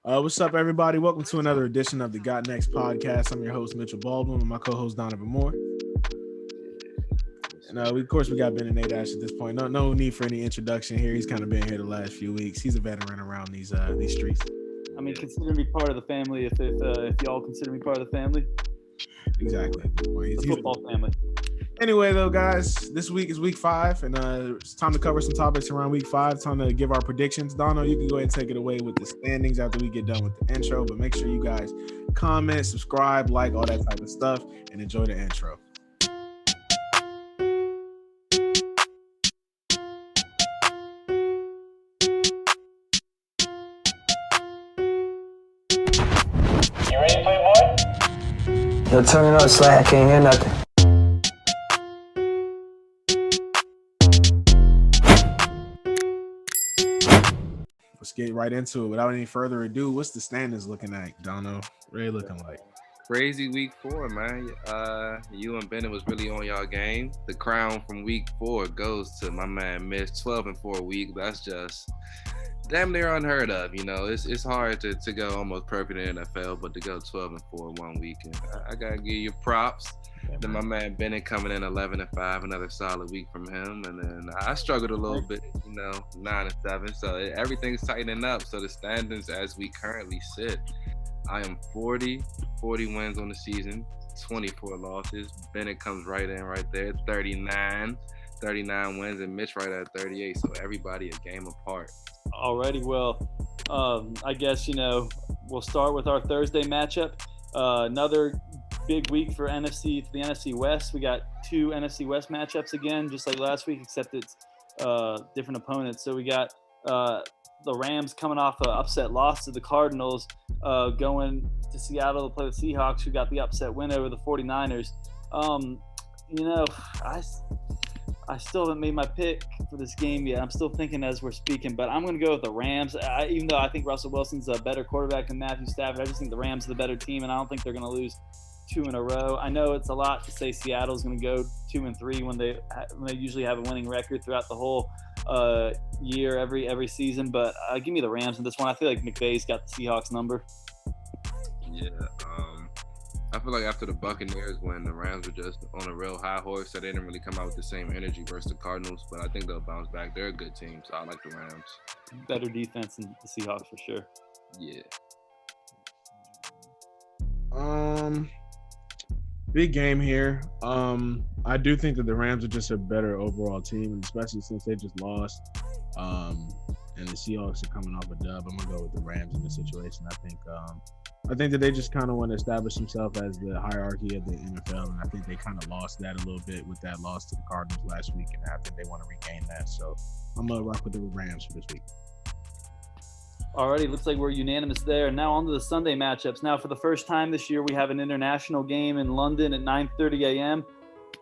What's up, everybody? Welcome to another edition of the Got Next podcast. I'm your host, Mitchell Baldwin, and my co-host, Donovan Moore. And of course, we got Ben and Nate Ash at this point. No need for any introduction here. He's kind of been here the last few weeks. He's a veteran around these streets. I mean, consider me part of the family if y'all consider me part of the family. Exactly. At this point. He's football family. Anyway, though, guys, this week is week 5, and it's time to cover some topics around week 5. Time to give our predictions. Dono, you can go ahead and take it away with the standings after we get done with the intro, but make sure you guys comment, subscribe, like, all that type of stuff, and enjoy the intro. You ready to play, boy? Yo, turn it up, Slay. I can't hear nothing. Let's get right into it. Without any further ado, what's the standings looking like, Dono? Really looking like crazy week 4, man. You and Bennet was really on y'all game. The crown from week 4 goes to my man Mitch. 12-4 week. That's just damn near unheard of. You know, it's hard to go almost perfect in the NFL, but to go 12-4 one week, and I gotta give you props. Then my man Bennet coming in 11-5, another solid week from him. And then I struggled a little bit, 9-7. So everything's tightening up. So the standings as we currently sit, I am 40 wins on the season, 24 losses. Bennet comes right in right there, 39 wins, and Mitch right at 38. So everybody a game apart. Alrighty, well, I guess, we'll start with our Thursday matchup. Another big week for the NFC West. We got 2 NFC West matchups again, just like last week, except it's different opponents. So we got the Rams coming off an upset loss to the Cardinals, going to Seattle to play the Seahawks, who got the upset win over the 49ers. I still haven't made my pick for this game yet. I'm still thinking as we're speaking, but I'm going to go with the Rams. Even though I think Russell Wilson's a better quarterback than Matthew Stafford, I just think the Rams are the better team, and I don't think they're going to lose 2 in a row. I know it's a lot to say Seattle's going to go 2-3 when they usually have a winning record throughout the whole year, every season. But give me the Rams in this one. I feel like McVay's got the Seahawks number. Yeah, I feel like after the Buccaneers, when the Rams were just on a real high horse, they didn't really come out with the same energy versus the Cardinals. But I think they'll bounce back. They're a good team, so I like the Rams. Better defense than the Seahawks for sure. Yeah. Big game here. I do think that the Rams are just a better overall team, and especially since they just lost. And the Seahawks are coming off a dub. I'm gonna go with the Rams in this situation. I think that they just kind of want to establish themselves as the hierarchy of the NFL, and I think they kind of lost that a little bit with that loss to the Cardinals last week, and I think they want to regain that. So I'm gonna rock with the Rams for this week. Alrighty, looks like we're unanimous there. Now on to the Sunday matchups. Now for the first time this year, we have an international game in London at 9:30 a.m.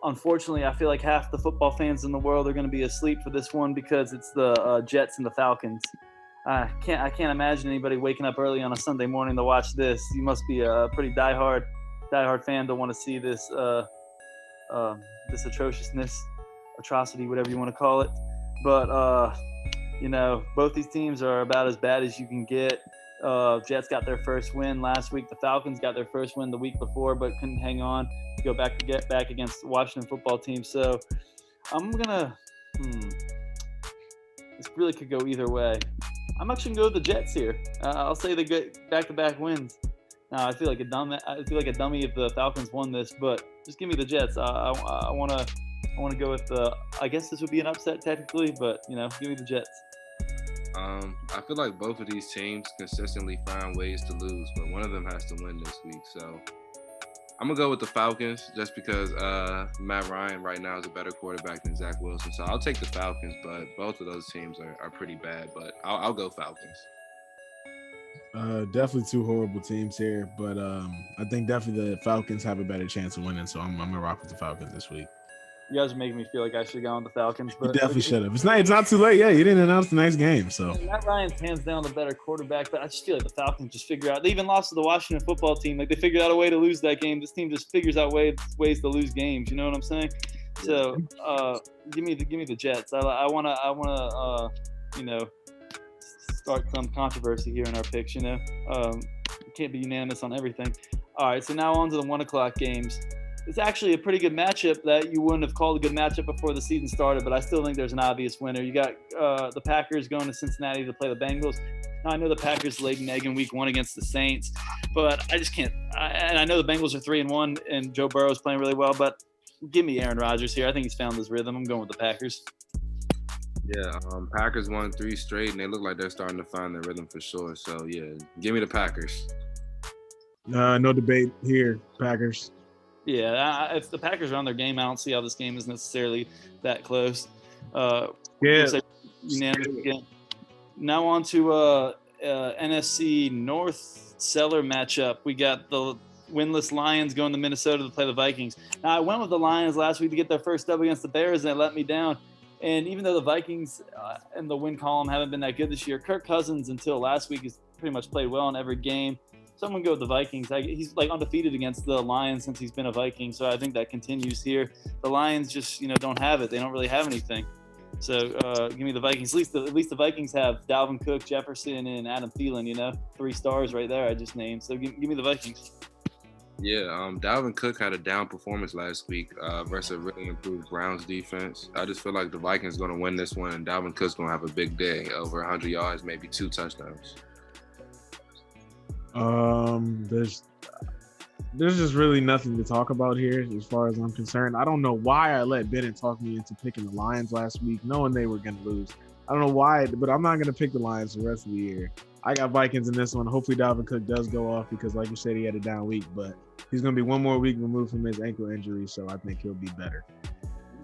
Unfortunately, I feel like half the football fans in the world are going to be asleep for this one because it's the Jets and the Falcons. I can't imagine anybody waking up early on a Sunday morning to watch this. You must be a pretty diehard fan to want to see this this atrocity, whatever you want to call it. But both these teams are about as bad as you can get. Jets got their first win last week. The Falcons got their first win the week before, but couldn't hang on to go back against the Washington football team. So I'm gonna. This really could go either way. I'm actually gonna go with the Jets here. I'll say they get back-to-back wins. Now I feel like a dummy if the Falcons won this, but just give me the Jets. I want to go with the. I guess this would be an upset technically, but give me the Jets. I feel like both of these teams consistently find ways to lose, but one of them has to win this week. So I'm going to go with the Falcons just because Matt Ryan right now is a better quarterback than Zach Wilson. So I'll take the Falcons, but both of those teams are pretty bad. But I'll go Falcons. Definitely 2 horrible teams here, but I think definitely the Falcons have a better chance of winning, so I'm going to rock with the Falcons this week. You guys are making me feel like I should have gone with the Falcons. But you definitely should have. It's not too late. Yeah, you didn't announce the next game. So Matt Ryan's hands down the better quarterback, but I just feel like the Falcons just figure out. They even lost to the Washington football team. Like they figured out a way to lose that game. This team just figures out ways to lose games. You know what I'm saying? So give me the Jets. I wanna start some controversy here in our picks. You know, can't be unanimous on everything. All right, so now on to the 1 o'clock games. It's actually a pretty good matchup that you wouldn't have called a good matchup before the season started, but I still think there's an obvious winner. You got the Packers going to Cincinnati to play the Bengals. Now, I know the Packers laid an egg in week 1 against the Saints, but I just can't. And I know the Bengals are 3-1, and Joe Burrow is playing really well, but give me Aaron Rodgers here. I think he's found his rhythm. I'm going with the Packers. Yeah, Packers won 3 straight, and they look like they're starting to find their rhythm for sure. So, yeah, give me the Packers. No debate here, Packers. Yeah, if the Packers are on their game, I don't see how this game is necessarily that close. Unanimous again. Now on to NFC North cellar matchup. We got the winless Lions going to Minnesota to play the Vikings. Now, I went with the Lions last week to get their first dub against the Bears, and it let me down. And even though the Vikings and the win column haven't been that good this year, Kirk Cousins until last week has pretty much played well in every game. So I'm going to go with the Vikings. He's like undefeated against the Lions since he's been a Viking, so I think that continues here. The Lions just, don't have it. They don't really have anything. So give me the Vikings. At least the Vikings have Dalvin Cook, Jefferson, and Adam Thielen, 3 stars right there I just named. So give me the Vikings. Yeah, Dalvin Cook had a down performance last week versus a really improved Browns defense. I just feel like the Vikings going to win this one, and Dalvin Cook's going to have a big day, over 100 yards, maybe 2 touchdowns. There's just really nothing to talk about here as far as I'm concerned. I don't know why I let Bennett talk me into picking the Lions last week, knowing they were going to lose. I don't know why, but I'm not going to pick the Lions the rest of the year. I got Vikings in this one. Hopefully Dalvin Cook does go off because, like you said, he had a down week, but he's going to be one more week removed from his ankle injury, so I think he'll be better.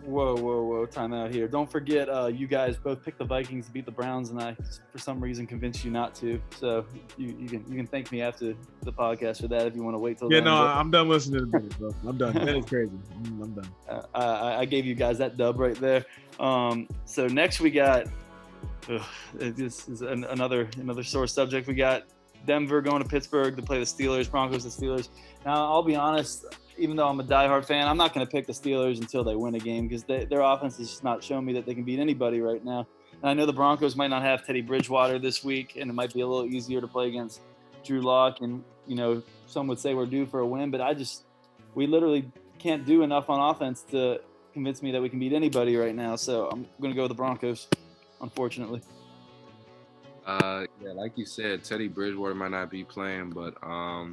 Whoa. Time out here. Don't forget, you guys both picked the Vikings to beat the Browns, and I, for some reason, convinced you not to. So you can thank me after the podcast for that if you want to wait till then. Yeah, no, I'm done listening to Bennett, bro. I'm done. Bennett's crazy. I'm done. I gave you guys that dub right there. So next we got this is another sore subject. We got Denver going to Pittsburgh to play the Steelers, Broncos the Steelers. Now, I'll be honest, even though I'm a diehard fan, I'm not going to pick the Steelers until they win a game because their offense is just not showing me that they can beat anybody right now. And I know the Broncos might not have Teddy Bridgewater this week, and it might be a little easier to play against Drew Lock. And, some would say we're due for a win, but we literally can't do enough on offense to convince me that we can beat anybody right now. So I'm going to go with the Broncos, unfortunately. Yeah, like you said, Teddy Bridgewater might not be playing, but I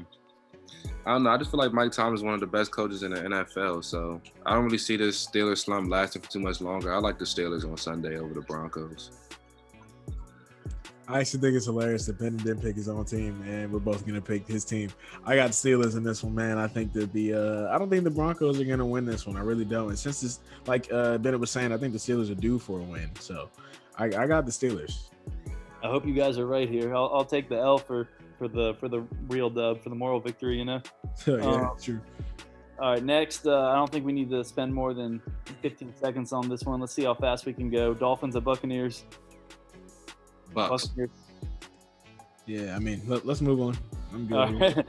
don't know. I just feel like Mike Tomlin is one of the best coaches in the NFL, so I don't really see this Steelers slump lasting for too much longer. I like the Steelers on Sunday over the Broncos. I actually think it's hilarious that Ben didn't pick his own team, and we're both going to pick his team. I got the Steelers in this one, man. I think that I don't think the Broncos are going to win this one. I really don't. And since it's like Bennett was saying, I think the Steelers are due for a win. So I got the Steelers. I hope you guys are right here. I'll take the L for the real dub, for the moral victory, Yeah, true. All right, next, I don't think we need to spend more than 15 seconds on this one. Let's see how fast we can go. Dolphins at Buccaneers. Bucs. Buccaneers. Yeah, I mean, let's move on. I'm good.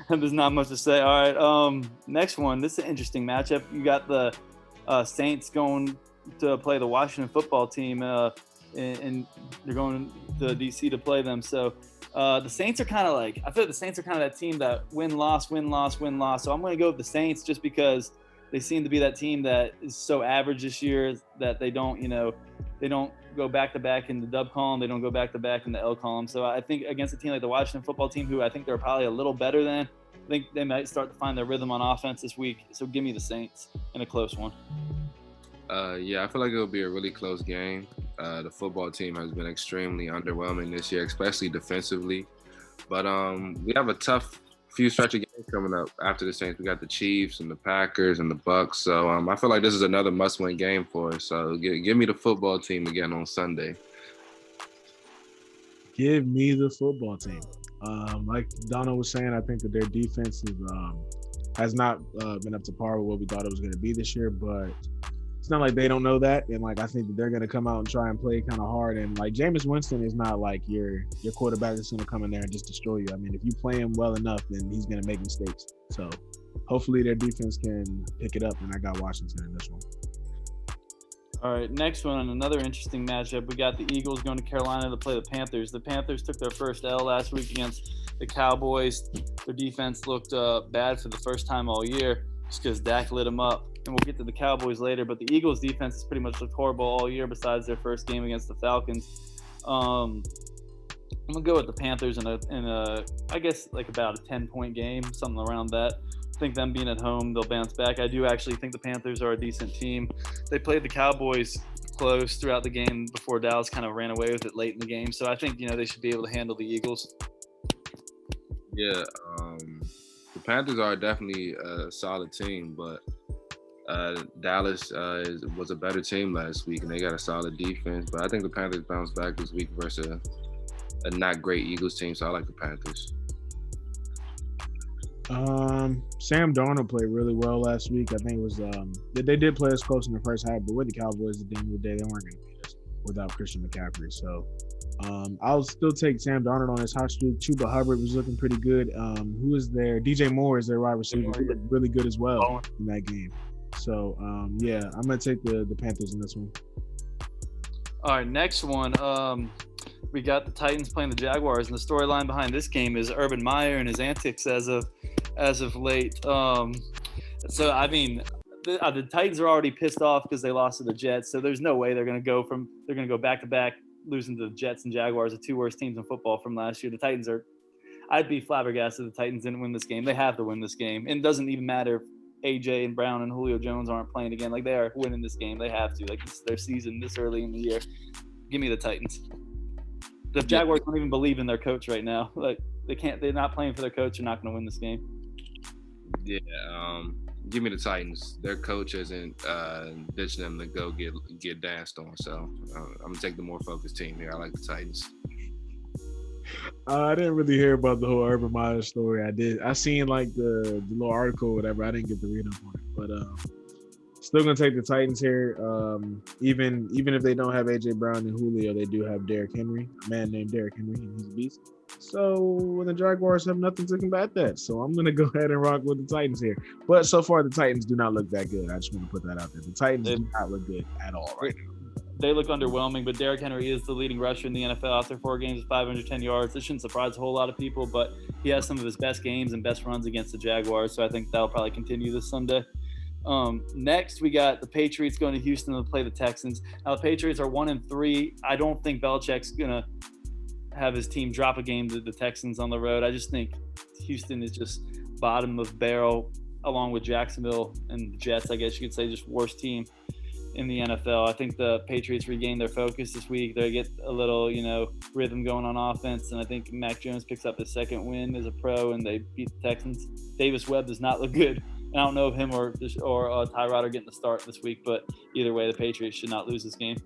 There's not much to say. All right, next one. This is an interesting matchup. You got the Saints going to play the Washington football team, and they're going to DC to play them. So the Saints are kind of I feel like the Saints are kind of that team that win-loss. So I'm going to go with the Saints just because they seem to be that team that is so average this year that they don't go back-to-back in the dub column. They don't go back-to-back in the L column. So I think against a team like the Washington football team, who I think they're probably a little better than, I think they might start to find their rhythm on offense this week. So give me the Saints in a close one. Yeah, I feel like it'll be a really close game. The football team has been extremely underwhelming this year, especially defensively. But we have a tough few stretch of games coming up after the Saints. We got the Chiefs and the Packers and the Bucs. So I feel like this is another must-win game for us. So give me the football team again on Sunday. Give me the football team. Like Dono was saying, I think that their defense has not been up to par with what we thought it was going to be this year, but it's not like they don't know that. And I think that they're going to come out and try and play kind of hard. And Jameis Winston is not like your quarterback that's going to come in there and just destroy you. I mean, if you play him well enough, then he's going to make mistakes. So hopefully their defense can pick it up. And I got Washington in this one. All right, next one, another interesting matchup. We got the Eagles going to Carolina to play the Panthers. The Panthers took their first L last week against the Cowboys. Their defense looked bad for the first time all year just because Dak lit them up. And we'll get to the Cowboys later, but the Eagles' defense has pretty much looked horrible all year besides their first game against the Falcons. I'm going to go with the Panthers in a I guess, like about a 10-point game, something around that. I think them being at home, they'll bounce back. I do actually think the Panthers are a decent team. They played the Cowboys close throughout the game before Dallas kind of ran away with it late in the game. So I think, they should be able to handle the Eagles. Yeah, the Panthers are definitely a solid team, but Dallas was a better team last week, and they got a solid defense. But I think the Panthers bounced back this week versus a not great Eagles team, so I like the Panthers. Sam Darnold played really well last week. I think it was they did play us close in the first half, but with the Cowboys at the end of the day, they weren't going to beat us without Christian McCaffrey. So I'll still take Sam Darnold on his hot streak. Chuba Hubbard was looking pretty good. Who is there? DJ Moore is their wide receiver. He looked really good as well in that game. So yeah, I'm gonna take the Panthers in this one. All right, next one. We got the Titans playing the Jaguars, and the storyline behind this game is Urban Meyer and his antics as of late. So I mean, the Titans are already pissed off because they lost to the Jets. So there's no way they're gonna go back to back losing to the Jets and Jaguars, the two worst teams in football from last year. The Titans are. I'd be flabbergasted if the Titans didn't win this game. They have to win this game, and it doesn't even matter if AJ and Brown and Julio Jones aren't playing again. Like, they are winning this game. They have to. Like, it's their season this early in the year. Give me the Titans. The Jaguars don't even believe in their coach right now. Like, they can't. They're not playing for their coach. They're not going to win this game. Yeah, give me the Titans. Their coach isn't ditching them to go get danced on. So I'm gonna take the more focused team here. I like the Titans. I didn't really hear about the whole Urban Meyer story. I seen like the little article or whatever. I didn't get to read up on it, but still gonna take the Titans here. Even if they don't have AJ Brown and Julio, they do have Derrick Henry, a man named Derrick Henry, and he's a beast. So the Jaguars have nothing to combat that. So I'm gonna go ahead and rock with the Titans here. But so far the Titans do not look that good. I just want to put that out there. The Titans do not look good at all right now. They look underwhelming, but Derrick Henry is the leading rusher in the NFL after 4 games with 510 yards. This shouldn't surprise a whole lot of people, but he has some of his best games and best runs against the Jaguars, so I think that'll probably continue this Sunday. Next, we got the Patriots going to Houston to play the Texans. Now, the Patriots are 1-3. I don't think Belichick's going to have his team drop a game to the Texans on the road. I just think Houston is just bottom of barrel, along with Jacksonville and the Jets, I guess you could say, just worst team in the NFL. I think the Patriots regain their focus this week. They get a little, rhythm going on offense, and I think Mac Jones picks up his second win as a pro, and they beat the Texans. Davis Webb does not look good. And I don't know if him or Tyrod are getting the start this week, but either way, the Patriots should not lose this game.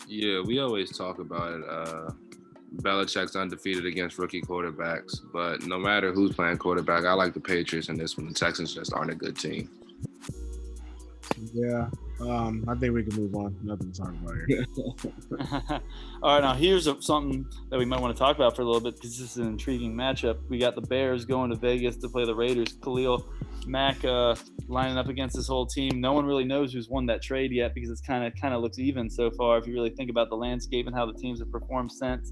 Yeah, we always talk about it. Belichick's undefeated against rookie quarterbacks, but no matter who's playing quarterback, I like the Patriots in this one. The Texans just aren't a good team. Yeah, I think we can move on. Nothing to talk about here. All right, now here's something that we might want to talk about for a little bit because this is an intriguing matchup. We got the Bears going to Vegas to play the Raiders. Khalil Mack lining up against this whole team. No one really knows who's won that trade yet because it's kind of looks even so far if you really think about the landscape and how the teams have performed since.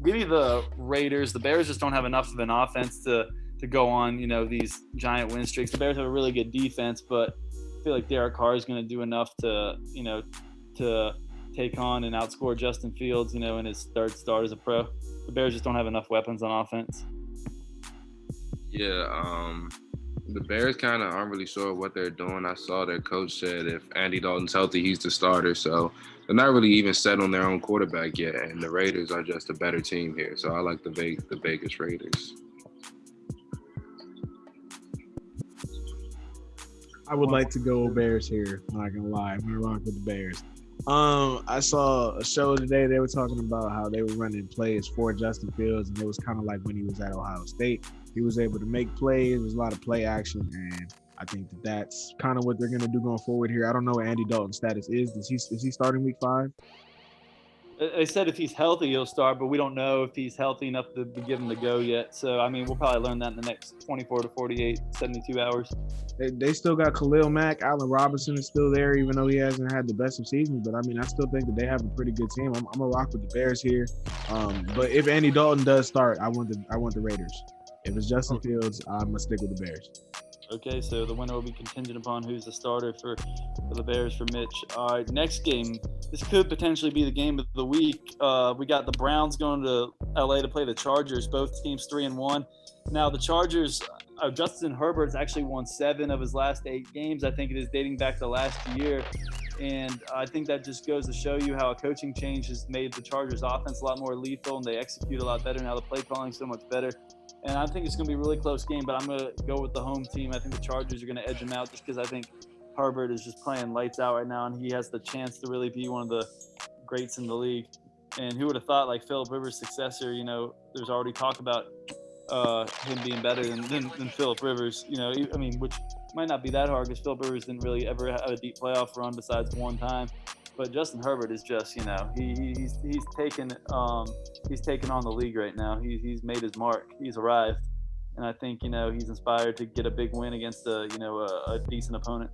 Give me the Raiders. The Bears just don't have enough of an offense to go on, these giant win streaks. The Bears have a really good defense, but I feel like Derek Carr is going to do enough to take on and outscore Justin Fields, in his third start as a pro. The Bears just don't have enough weapons on offense. Yeah, the Bears kind of aren't really sure what they're doing. I saw their coach said if Andy Dalton's healthy, he's the starter. So they're not really even set on their own quarterback yet, and the Raiders are just a better team here. So I like the Vegas Raiders. I would like to go Bears here. I'm not gonna lie, I'm gonna rock with the Bears. I saw a show today. They were talking about how they were running plays for Justin Fields, and it was kind of like when he was at Ohio State. He was able to make plays. There's a lot of play action, and I think that's kind of what they're gonna do going forward here. I don't know what Andy Dalton's status is. Is he starting week 5? They said if he's healthy, he'll start, but we don't know if he's healthy enough to be given the go yet. So, I mean, we'll probably learn that in the next 24 to 48, 72 hours. They still got Khalil Mack. Allen Robinson is still there, even though he hasn't had the best of seasons. But, I mean, I still think that they have a pretty good team. I'm going to rock with the Bears here. But if Andy Dalton does start, I want the Raiders. If it's Justin Fields, I'm going to stick with the Bears. Okay, so the winner will be contingent upon who's the starter for the Bears for Mitch. All right, next game. This could potentially be the game of the week. We got the Browns going to LA to play the Chargers. Both teams 3-1. Now the Chargers, Justin Herbert's actually won 7 of his last 8 games. I think it is dating back to last year. And I think that just goes to show you how a coaching change has made the Chargers offense a lot more lethal, and they execute a lot better now. The play calling is so much better. And I think it's going to be a really close game, but I'm going to go with the home team. I think the Chargers are going to edge them out just because I think Herbert is just playing lights out right now, and he has the chance to really be one of the greats in the league. And who would have thought, like, Phillip Rivers' successor, you know, there's already talk about him being better than Phillip Rivers, you know, I mean, which might not be that hard because Phillip Rivers didn't really ever have a deep playoff run besides one time. But Justin Herbert is just, you know, he's taken on the league right now. He's made his mark. He's arrived, and I think, you know, he's inspired to get a big win against a decent opponent.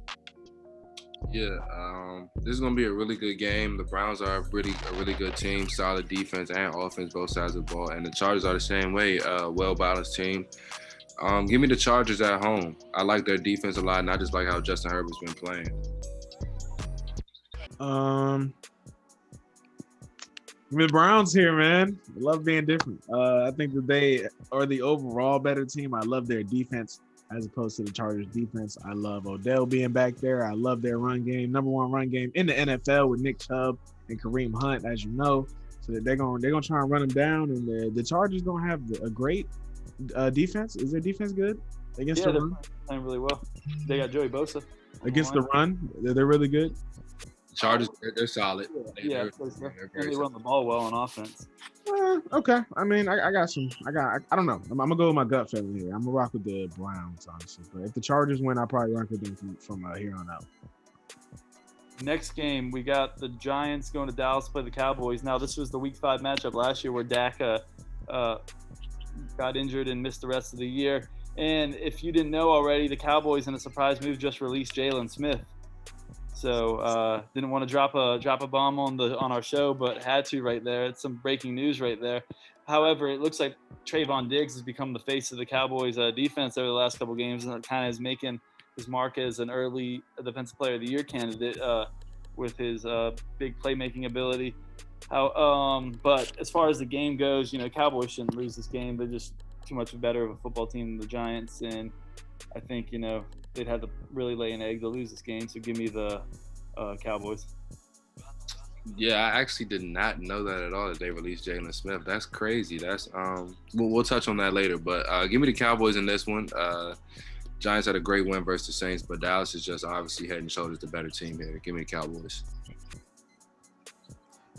Yeah, this is gonna be a really good game. The Browns are a really good team, solid defense and offense, both sides of the ball, and the Chargers are the same way, well-balanced team. Give me the Chargers at home. I like their defense a lot, and I just like how Justin Herbert's been playing. The Browns here, man. I love being different. I think that they are the overall better team. I love their defense as opposed to the Chargers defense. I love Odell being back there. I love their run game. Number 1 run game in the NFL with Nick Chubb and Kareem Hunt, as you know. So that they're gonna try and run them down. And the Chargers don't have a great defense. Is their defense good against the run? They're playing really well. They got Joey Bosa against the run. They're really good. Chargers, they're solid. They run the ball well on offense. Okay. I mean, I got some. I don't know. I'm gonna go with my gut feeling here. I'm gonna rock with the Browns, honestly. But if the Chargers win, I'll probably rock with them from here on out. Next game, we got the Giants going to Dallas to play the Cowboys. Now, this was the Week 5 matchup last year where Dak got injured and missed the rest of the year. And if you didn't know already, the Cowboys, in a surprise move, just released Jalen Smith. So didn't want to drop a bomb on our show, but had to right there. It's some breaking news right there. However, it looks like Trayvon Diggs has become the face of the Cowboys defense over the last couple games, and it kind of is making his mark as an early Defensive Player of the Year candidate with his big playmaking ability. But as far as the game goes, you know, Cowboys shouldn't lose this game. They're just too much better of a football team than the Giants, and I think, you know, they'd have to really lay an egg to lose this game. So give me the Cowboys. Yeah, I actually did not know that at all, that they released Jalen Smith. That's crazy. That's we'll touch on that later. But give me the Cowboys in this one. Giants had a great win versus the Saints, but Dallas is just obviously head and shoulders the better team here. Give me the Cowboys.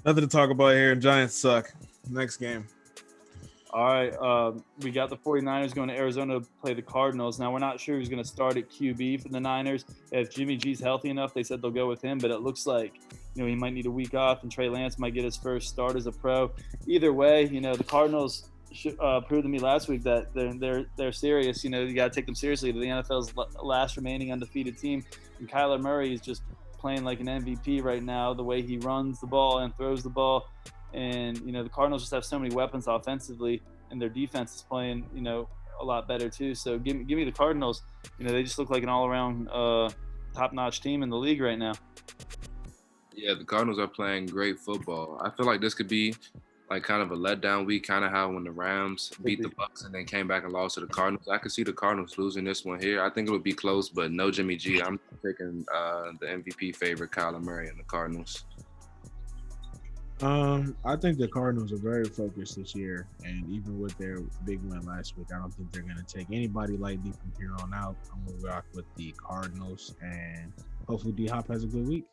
Nothing to talk about here. Giants suck. Next game. All right, we got the 49ers going to Arizona to play the Cardinals. Now, we're not sure who's going to start at QB for the Niners. If Jimmy G's healthy enough, they said they'll go with him, but it looks like, you know, he might need a week off, and Trey Lance might get his first start as a pro. Either way, you know, the Cardinals proved to me last week that they're serious. You know, you got to take them seriously. They're the NFL's last remaining undefeated team, and Kyler Murray is just playing like an MVP right now, the way he runs the ball and throws the ball. And, you know, the Cardinals just have so many weapons offensively, and their defense is playing, you know, a lot better too. So give me the Cardinals. You know, they just look like an all-around top-notch team in the league right now. Yeah, the Cardinals are playing great football. I feel like this could be like kind of a letdown week, kind of how when the Rams beat the Bucs and then came back and lost to the Cardinals. I could see the Cardinals losing this one here. I think it would be close, but no Jimmy G. I'm picking the MVP favorite, Kyler Murray, and the Cardinals. I think the Cardinals are very focused this year, and even with their big win last week, I don't think they're going to take anybody lightly from here on out. I'm going to rock with the Cardinals, and hopefully D-Hop has a good week.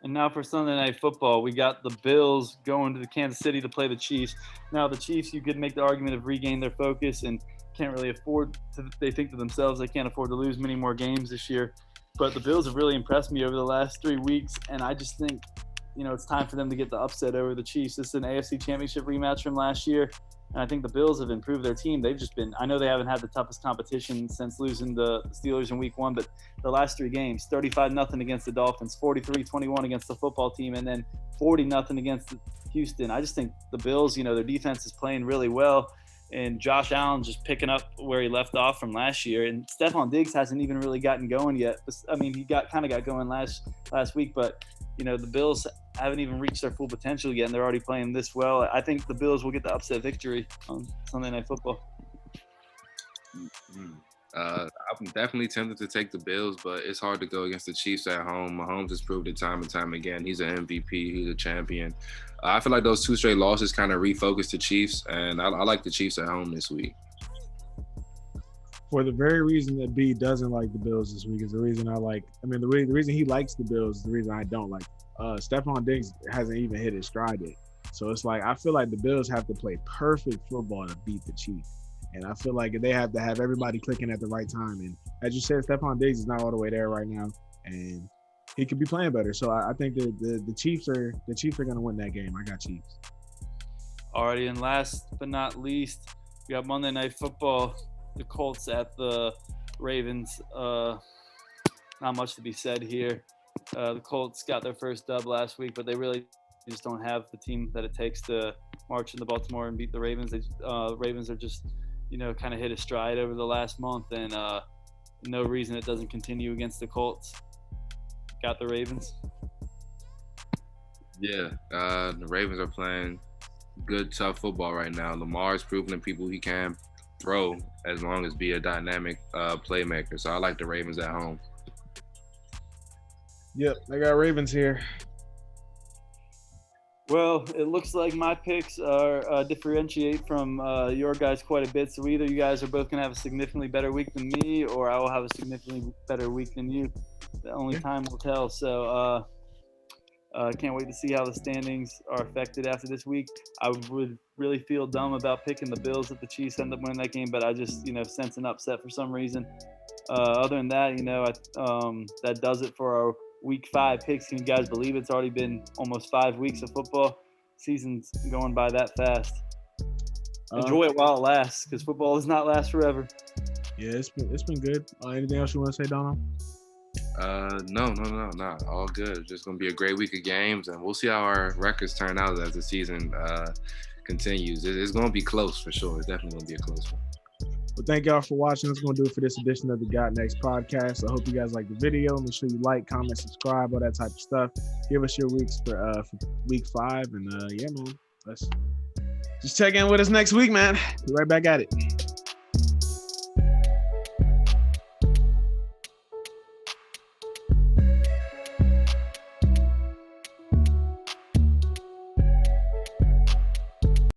And now for Sunday Night Football, we got the Bills going to the Kansas City to play the Chiefs. Now the Chiefs, you could make the argument of regain their focus and can't really afford to, they think to themselves they can't afford to lose many more games this year. But the Bills have really impressed me over the last 3 weeks, and I just think it's time for them to get the upset over the Chiefs. This is an AFC Championship rematch from last year, and I think the Bills have improved their team. They've just been – I know they haven't had the toughest competition since losing the Steelers in Week 1, but the last 3 games, 35-0 against the Dolphins, 43-21 against the football team, and then 40-0 against Houston. I just think the Bills, their defense is playing really well, and Josh Allen just picking up where he left off from last year. And Stephon Diggs hasn't even really gotten going yet. I mean, he got going last week, but the Bills haven't even reached their full potential yet, and they're already playing this well. I think the Bills will get the upset victory on Sunday Night Football. I'm definitely tempted to take the Bills, but it's hard to go against the Chiefs at home. Mahomes has proved it time and time again. He's an MVP. He's a champion. I feel like those 2 straight losses kind of refocused the Chiefs, and I like the Chiefs at home this week. For the very reason that B doesn't like the Bills this week is the reason I like. I mean, the reason he likes the Bills is the reason I don't like. Stephon Diggs hasn't even hit his stride yet, so it's like I feel like the Bills have to play perfect football to beat the Chiefs, and I feel like they have to have everybody clicking at the right time. And as you said, Stephon Diggs is not all the way there right now, and he could be playing better. So I think that the Chiefs are going to win that game. I got Chiefs. Alrighty, and last but not least, we got Monday Night Football. The Colts at the Ravens. Not much to be said here. The Colts got their first dub last week, but they really just don't have the team that it takes to march into Baltimore and beat the Ravens. Ravens are just, kind of hit a stride over the last month, and no reason it doesn't continue against the Colts. Got the Ravens. Yeah, the Ravens are playing good, tough football right now. Lamar's proving to people he can throw as long as be a dynamic playmaker. So I like the Ravens at home. Yep, I got Ravens here. Well, it looks like my picks are differentiate from your guys quite a bit. So either you guys are both going to have a significantly better week than me, or I will have a significantly better week than you. The only time will tell. So I can't wait to see how the standings are affected after this week. I would really feel dumb about picking the Bills if the Chiefs end up winning that game, but I just, sense an upset for some reason. Other than that, that does it for our Week 5 picks. Can you guys believe it's already been almost 5 weeks of football? Season's going by that fast. Enjoy it while it lasts, because football does not last forever. Yeah, it's been good. Anything else you want to say, Dono? No, not all good. Just gonna be a great week of games, and we'll see how our records turn out as the season continues. It's gonna be close for sure. It's definitely gonna be a close one. Well, thank y'all for watching. That's going to do it for this edition of the Got Next podcast. I hope you guys like the video. Make sure you like, comment, subscribe, all that type of stuff. Give us your weeks for week 5. And yeah, man, let's just check in with us next week, man. Be right back at it.